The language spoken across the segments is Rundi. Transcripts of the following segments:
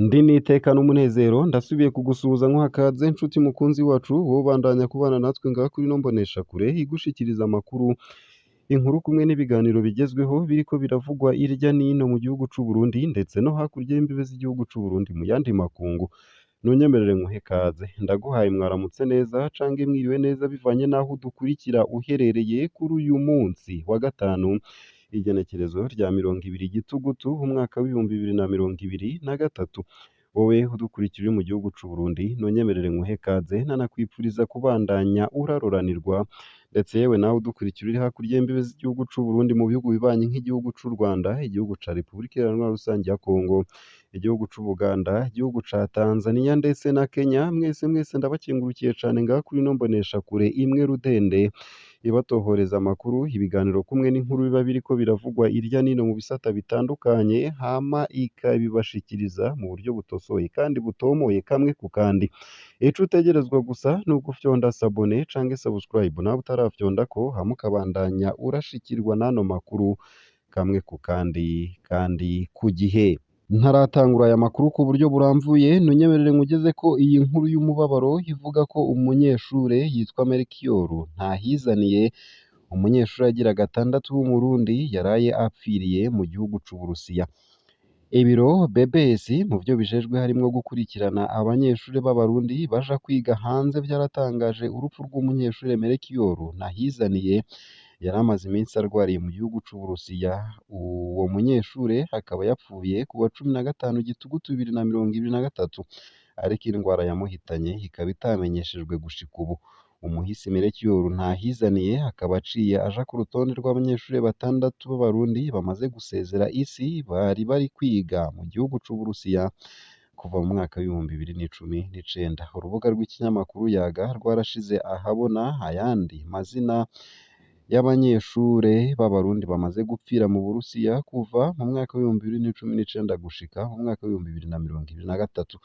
Ndi n'iteka n'umunezero ndasubiye kugusuhuza nkuhakaze nshuti mukunzi wacu wowe ubandanya kubana natwe ngaha kuri ino mboneshakure igushikiriza amakuru, inkuru kumwe n'ibiganiro bigezweho biriko biravugwa irya n'ino mu gihugu c'u Burundi ndetse no hakurya y'imbibe z'igihugu c'u Burundi mu yandi makungu. Nunyemerere nkuhe kaze, ndaguhaye mwaramutse neza cange mwiriwe neza bivanye n'aho udukurikira uherereye kuri uyu munsi wa gatanu, igenekerezo rya 20 Gitugutu umwaka w'ibihumbi 2023. Wowe udukurikira uri mu gihugu c'u Burundi nunyemerere nkuhe kaze nanakwipfuriza kubandanya uraroranirwa, ndetse yewe nawe udukurikira uri hakurya y'imbibe z'igihugu c'u Burundi mu bihugu bibanyi nk'igihugu c'u Rwanda, igihugu ca Repubulika Iharanira Rusangi ya Kongo, igihugu c'u Buganda, igihugu ca Tanzania ndetse na Kenya. Mwese ndabakengurukiye cane ngaha kuri ino mboneshakure imwe rudende ibatohoreza amakuru, ibiganiro kumwe n'inkuru biba biriko biravugwa irya n'ino mu bisata bitandukanye, hama ikabibashikiriza mu buryo butosoye kandi butomoye kamwe ku kandi. Ico utegerezwa gusa ni ugufyonda sabone canke subscribe nawe utarafyondako, hama ukabandanya urashikirwa n'ano makuru kamwe ku kandi ku gihe. Ntaratangura aya makuru ku buryo buramvuye, nunyemerere nkugeze ko iyi nkuru y'umubabaro ivuga ko umunyeshure yitwa Melchior Ntahizaniye, umunyeshure agira gatandatu w'umurundi yaraye apfiriye mu gihugu c'Uburusiya. Ibiro BBS mu vyo bijejwe harimwo gukurikirana abanyeshure b'abarundi baja kwiga hanze vyaratangaje urupfu rw'umunyeshure Melchior Ntahizaniye yari amaze iminsi arwariye mu gihugu c'Uburusiya. Uwo munyeshure akaba yapfuye ku wa 15 Gitugutu 2023, ariko indwara yamuhitanye ikaba itamenyeshejwe gushika ubu. Umuhisi Melchior Ntahizaniye akaba aciye aja ku rutonde rw'abanyeshure batandatu b'abarundi bamaze gusezera isi bari kwiga mu gihugu c'Uburusiya kuva mu mwaka w'ibihumbi 2019. Urubuga rw'ikinyamakuru Yaga rwarashize ahabona ayandi mazina y'abanyeshure b'abarundi bamaze gupfira mu Burusiya kuva mu mwaka w'ibihumbi 2019 gushika mu mwaka w'ibihumbi 2023.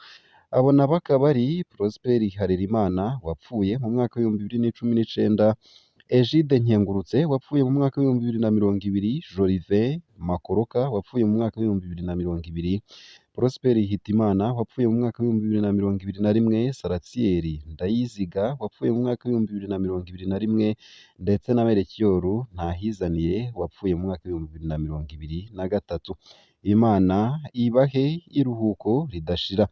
Abo nabo akaba ari Prosper Harerimana wapfuye mu mwaka w'ibihumbi 2019, Egide Nkengurutse wapfuye mu mwaka w'ibihumbi 2020, Jolivet Makoroka wapfuye mu mwaka w'ibihumbi 2020, Prosper Hitimana wapfuye mu mwaka w'ibihumbi 2021, Saratieri Ndayiziga wapfuye mu mwaka w'ibihumbi 2021, ndetse na Melchior Ntahizaniye wapfuye mu mwaka w'ibihumbi 2023. Imana ibahe iruhuko ridashira.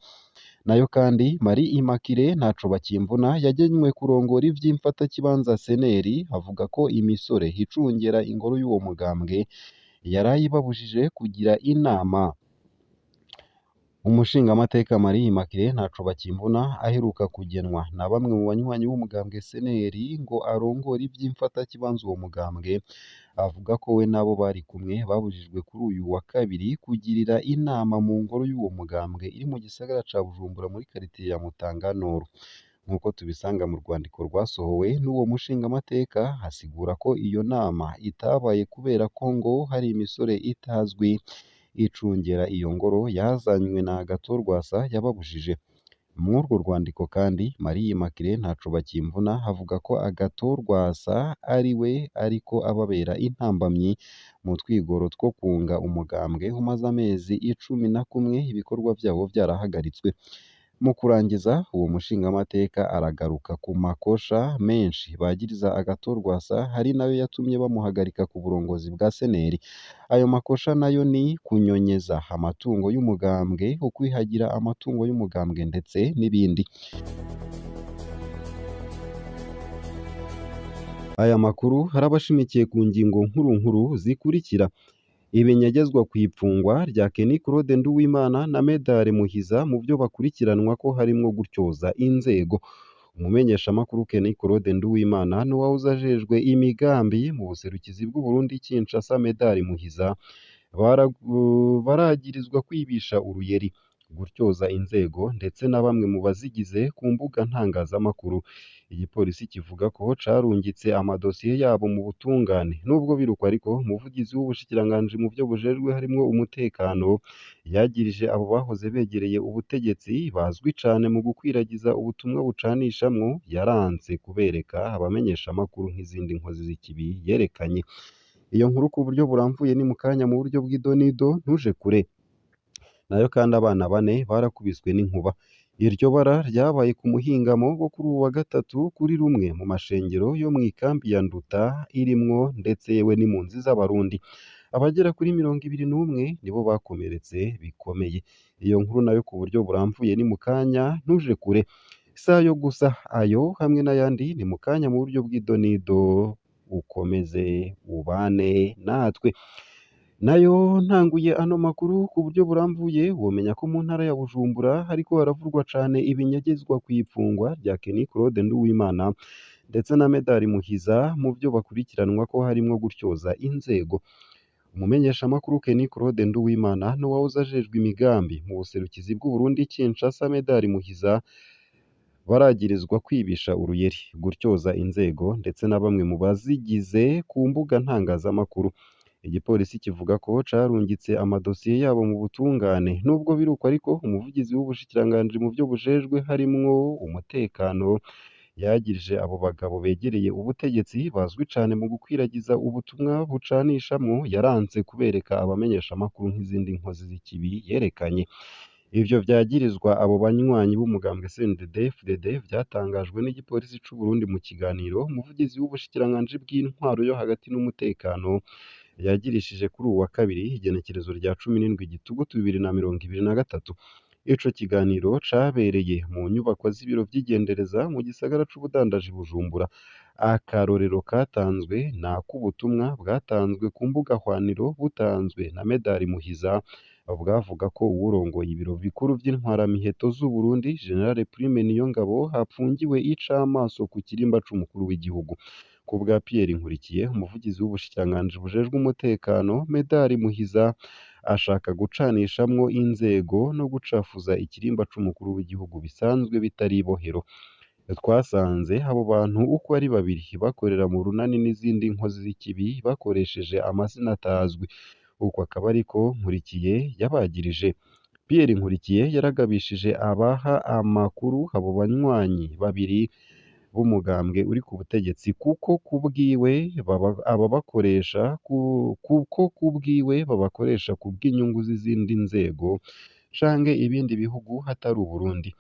Nayo kandi Marie Immaculée Ntacobakimvuna yagenywe kurongora ivy'imfatakibanza seneri, avuga ko imisore hicungera ingoro y'uwo mugambwe yarayibabujije kugira inama. Umushingamateka Marie Immaculée Ntacobakimvuna aheruka kugenwa na bamwe mu banywanyi b'umugambwe seneri ngo arongore ivy'imfatakibanza uwo mugambwe, avuga ko we nabo bari kumwe babujijwe kuri uyu wa kabiri kugirira inama mu ngoro y'uwo mugambwe iri mu gisagara ca Bujumbura muri karitiye ya Mutanga Nord. Nk'uko tubisanga mu rwandiko rwasohowe n'uwo mushingamateka, hasigura ko iyo nama itabaye kubera ko ngo hari imisore itazwi icungera iyo ngoro yazanywe na Agathon Rwasa yababujije. Muri urwo rwandiko kandi Marie Immaculée Ntacobakimvuna avuga ko Agathon Rwasa ari we ariko ababera intambamyi mu twigoro two kunga umugambwe umaze amezi 11 ibikorwa vyawo vyarahagaritswe. Mu kurangiza, uwo mushingamateka aragaruka ku makosha menshi bagiriza Agathon Rwasa, hari nayo yatumye bamuhagarika ku burongozi bwa seneri. Ayo makosha nayo ni kunyonyeza amatungo y'umugambwe, ukwihagira amatungo y'umugambwe ndetse n'ibindi. Aya makuru harabashimikiye ku ngingo nkuru zikurikira: ibinyagezwa kw'ipfungwa rya Kenny Claude Nduwimana na Medare Muhiza mu vyo bakurikiranwa ko harimwo gutyoza inzego. Umumenyeshamakuru Kenny Claude Nduwimana n'uwahoze ajejwe imigambi mu buserukizi bw'u Burundi Kinshasa, Medare Muhiza baragirizwa kwibisha uruyeri, gutyoza inzego ndetse na bamwe mu bazigize ku mbuga ntangazamakuru. Igipolisi kivuga ko carungitse amadosiye yabo mu butungane. Nubwo birukwa ariko umuvugizi w'ubushikiranganji mu vyo bujejwe harimwo umutekano yagirije abo bahoze begereye ubutegetsi bazwi cane mu gukwiragiza ubutumwa bucanishamwo, yaranse kubereka abamenyeshamakuru nk'izindi nkozi z'ikibi yerekanye. Iyo nkuru ku buryo buramvuye ni mu kanya mu buryo bw'idonido, ntuje kure. nayo kandi abana 4 barakubiswe n'inkuba. Iryo bara ryabaye ku muhingamo wo kuri uwu wa gatatu kuri rumwe mu mashengero yo mw'ikambi ya Nduta irimwo ndetse yewe n'impunzi z'Abarundi. Abagera kuri 21 nibo bakomeretse bikomeye. Iyo nkuru nayo ku buryo buramvuye ni mu kanya ntuje kure. Si ayo gusa, ayo hamwe n'ayandi ni mu kanya mu buryo bw'idonido, ukomeze ubane natwe. Nayo ntanguye ano makuru ku buryo buramvuye, womenya ko mu ntara ya Bujumbura hariko haravurwa cane ibinyegezwa kw'ipfungwa rya Kenny Claude Nduwimana ndetse na Medard Muhiza mu vyo bakurikiranwa ko harimwo gutyoza inzego. Umumenyeshamakuru Kenny Claude Nduwimana n'uwahoze ajejwe imigambi mu buserukizi bw'Uburundi Kinshasa Medard Muhiza baragirizwa kwibisha uruyeri, gutyoza inzego ndetse na bamwe mu bazigize ku mbuga ntangazamakuru. Igipolisi kivuga ko carungitse amadosiye yabo mu butungane. Nubwo biruko ariko umuvugizi w'ubushikiranganji mu vyo bujejwe harimwo umutekano yagirije abo bagabo begereye ubutegetsi bazwi cane mu gukwiragiza ubutumwa bucanishamwo yaranse kubereka abamenyeshamakuru nk'izindi nkozi z'ikibi yerekanye. Ivyo vyagirizwa abo banywanyi b'umugambwe CNDD-FDD vyatangajwe n'igipolisi c'u Burundi mu kiganiro umuvugizi w'ubushikiranganji bw'intwaro yo hagati n'umutekano yagirishije kuri uwu wa kabiri igenekerezo rya 17 Gitugutu 2023. Ico kiganiro cabereye mu nyubako z'ibiro vy'igendereza mu gisagara c'ubudandaji Bujumbura. Akarorero katanzwe n'ak'ubutumwa bwatanzwe ku mbuga hwaniro butanzwe na Medard Muhiza bwavuga ko uwurongoye ibiro bikuru vy'intwaramiheto z'u Burundi General Prime Niyongabo hapfungiwe icamaso ku kirimba c'umukuru w'igihugu. Ku bwa Pierre Nkurikiye umuvugizi w'ubushikiranganji bujejwe umutekano, Medard Muhiza ashaka gucanishamwo inzego no gucafuza ikirimba c'umukuru w'igihugu bisanzwe bitari ibohero. Twasanze abo bantu uko ari babiri bakorera mu runani n'izindi nkozi z'ikibi bakoresheje amazina atazwi. Uko akaba ariko Nkurikiye yabagirije. Pierre Nkurikiye yaragabishije abaha amakuru abo banywanyi babiri b'umugambwe uri ku butegetsi kuko kubwiwe babakoresha kubw'inyungu z'izindi nzego canke ibindi bihugu hatari Uburundi.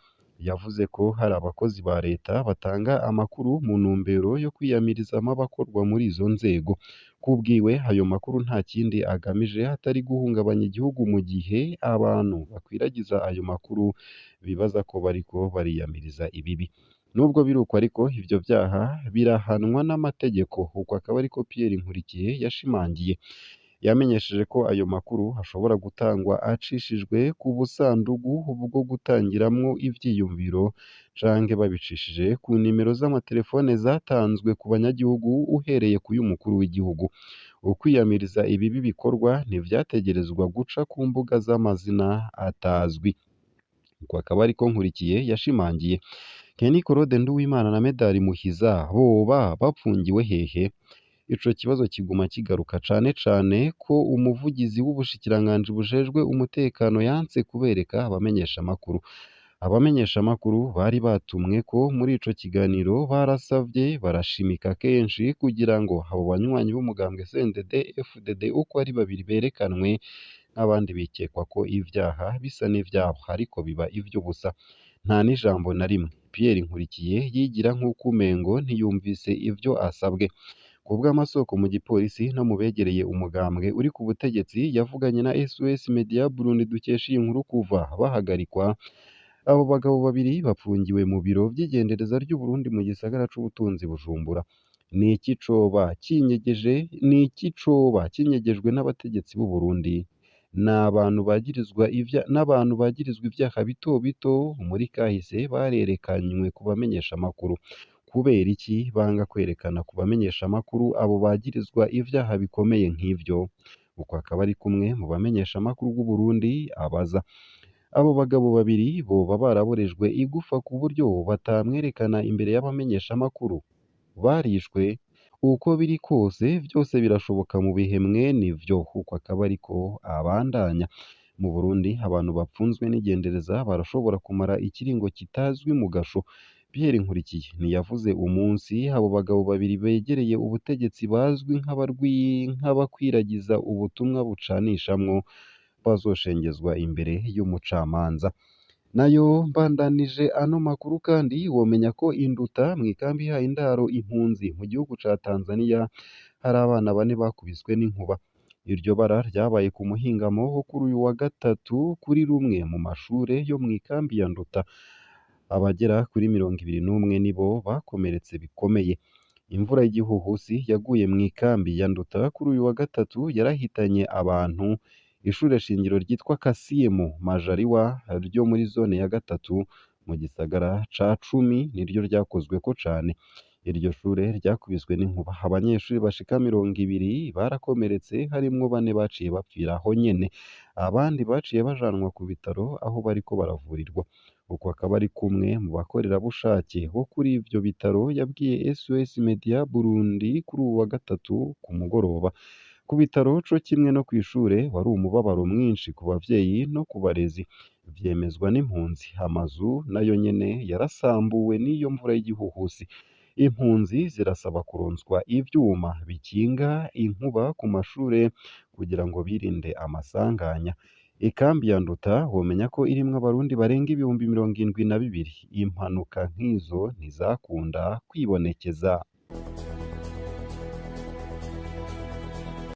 Yavuze ko hari abakozi ba leta batanga amakuru mu ntumbero yo kwiyamiriza amabakorwa muri izo nzego. Kubwiwe ayo makuru nta kindi agamije hatari guhungabanya igihugu mu gihe abantu bakwiragiza ayo makuru bibaza ko bariko bariyamiriza ibibi. Nubwo biruko ariko ivyo vyaha birahanwa n'amategeko. Uko akaba ariko Pierre Nkurikiye yashimangiye. Yamenyesheje ko ayo makuru ashobora gutangwa acishijwe ku busandugu bwo gutangiramwo ivyiyumviro canke babicishije ku nimero z'amatelefone zatanzwe ku banyagihugu uhereye ku y'umukuru w'igihugu. Ukwiyamiriza ibibi bikorwa ntivyategerezwa guca ku mbuga z'amazina atazwi. Uko akaba ariko Nkurikiye yashimangiye. Kenny Claude Nduwimana na Medard Muhiza boba bapfungiwe hehe? Ico kibazo kiguma kigaruka cane cane ko umuvugizi w'ubushikiranganji bujejwe umutekano yanse kubereka abamenyeshamakuru. Abamenyeshamakuru bari batumweko muri ico kiganiro barasavye barashimika kenshi kugira ngo abo banywanyi b'umugambwe CNDD-FDD uko ari babiri berekanwe nk'abandi bikekwa ko ivyaha bisa n'ivyabo, ariko biba ivy'ubusa. Nta n'ijambo na rimwe Pierre Nkurikiye yigira nk'uko umengo ntiyumvise ivyo asabwe. Ku bw'amasoko mu gipolisi no mu begereye umugambwe uri ku butegetsi yavuganye na SOS Media Burundi dukesha iyi nkuru kuva bahagarikwa. Abo bagabo babiri bapfungiwe mu biro vy'igendereza ry'u Burundi mu gisagara c'ubutunzi Bujumbura. Ni iki coba kinyegejwe n'abategetsi b'u Burundi? N'abantu bagirizwa ivyaha bito bito muri kahise barerekanywe ku bamenyeshamakuru. Kubera iki banga kwerekana ku bamenyeshamakuru abo bagirizwa ivyaha bikomeye nk'ivyo? Uko akaba ari kumwe mu bamenyeshamakuru b'u Burundi abaza. Abo bagabo babiri boba baraborejwe igufa ku buryo batamwerekana imbere y'abamenyeshamakuru. Barishwe. Uko biri kose vyose birashoboka mu bihe mwene ivyo. Uko akaba ariko abandanya. Mu Burundi abantu bapfunzwe n'igendereza barashobora kumara ikiringo kitazwi mu gasho. Pierre Nkurikiye ntiyavuze umunsi abo bagabo babiri begereye ubutegetsi bazwi nk'abakwiragiza ubutumwa bucanishamwo bazoshengezwa imbere y'umucamanza. Nayo mbandanije ano makuru kandi womenya ko induta mw'ikambi ihaye indaro impunzi mu gihugu ca Tanzania hari abana bane bakubiswe n'inkuba. Iryo bara ryabaye ku muhingamo wo kuri uyu wa gatatu kuri rumwe mu mashure yo mw'ikambi ya Nduta. Abagera kuri 21 nibo bakomeretse bikomeye. Imvura y'igihuhusi yaguye mw'ikambi ya Nduta kuri uyu wa gatatu yarahitanye abantu. Ishure shingiro ryitwa Kasimu Majaliwa ryo muri zone ya gatatu mu gisagara ca Cumi niryo ryakozweko cane. Iryo shure ryakubiswe n'inkuba. Abanyeshuri bashika 20 barakomeretse harimwo 4 baciye bapfira aho nyene. Abandi baciye bajanwa ku bitaro aho bariko baravurirwa. Uko akaba ari kumwe mu bakorerabushake bo kuri ivyo bitaro yabwiye SOS Media Burundi kuri uwu wa gatatu ku mugoroba. Ku bitaro co kimwe no kw'ishure wari umubabaro mwinshi ku bavyeyi no ku barezi. Vyemezwa n'impunzi. Amazu nayo nyene yarasambuwe n'iyo mvura y'igihuhusi. Impunzi zirasaba kuronswa ivyuma bikinga inkuba ku mashure kugira ngo birinde amasanganya. Ikambi ya Nduta womenya ko irimwo abarundi barenga 72,000. Impanuka nk'izo ntizakunda kwibonekeza.